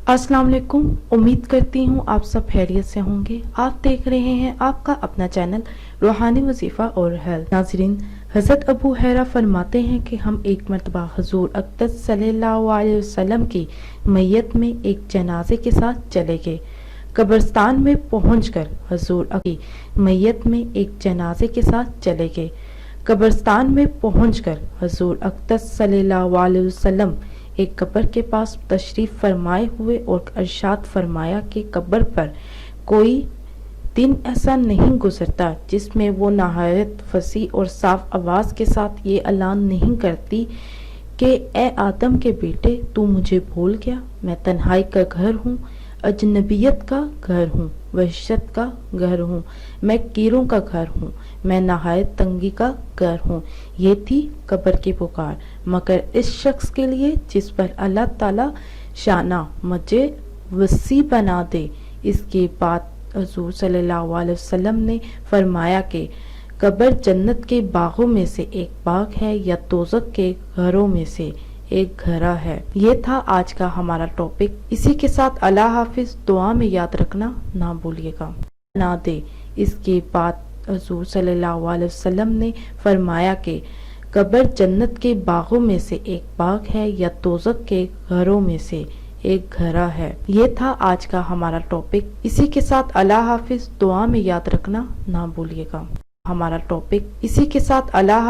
अस्सलाम वालेकुम। उम्मीद करती हूँ आप सब खैरियत से होंगे। आप देख रहे हैं आपका अपना चैनल रूहानी वजीफ़ा और हेल्थ। नाज़रीन, हज़रत अबू हुरैरा फरमाते हैं कि हम एक मरतबा हुज़ूर अक़दस सल्लल्लाहु अलैहि वसल्लम की मैयत में एक जनाजे के साथ चले गए। कब्रिस्तान में पहुंचकर हुज़ूर की मैयत में एक जनाजे के साथ चले गए। कब्रिस्तान में पहुंचकर हुज़ूर अक़दस सल्लल्लाहु अलैहि वसल्लम एक कब्र के पास तशरीफ़ फरमाए हुए और इरशाद फरमाया कि कब्र पर कोई दिन ऐसा नहीं गुजरता जिसमें वो नहायत फसी और साफ आवाज़ के साथ ये ऐलान नहीं करती कि ए आदम के बेटे, तू मुझे भूल गया। मैं तन्हाई का घर हूँ, अजनबियत का घर हूँ, वहशत का घर हूँ, मैं कीड़ों का घर हूँ, मैं नहायत तंगी का घर हूँ। ये थी कब्र की पुकार, मगर इस शख्स के लिए जिस पर अल्लाह ताला शाना मुझे वसी बना दे। इसके बाद हुज़ूर सल्लल्लाहु अलैहि वसल्लम ने फरमाया कि कब्र जन्नत के बागों में से एक बाग है या दोज़ख के घरों में से एक घरा है। ये था आज का हमारा टॉपिक। इसी के साथ अल्लाह हाफिज। दुआ में याद रखना ना भूलिएगा ना दे। इसके बाद हुज़ूर सल्लल्लाहु अलैहि वसल्लम ने फरमाया कि कब्र जन्नत के बागों में से एक बाग है या दोज़ख के घरों में से एक घरा है। ये था आज का हमारा टॉपिक। इसी के साथ अल्लाह हाफिज। दुआ में याद रखना ना भूलिएगा हमारा टॉपिक। इसी के साथ अल्लाह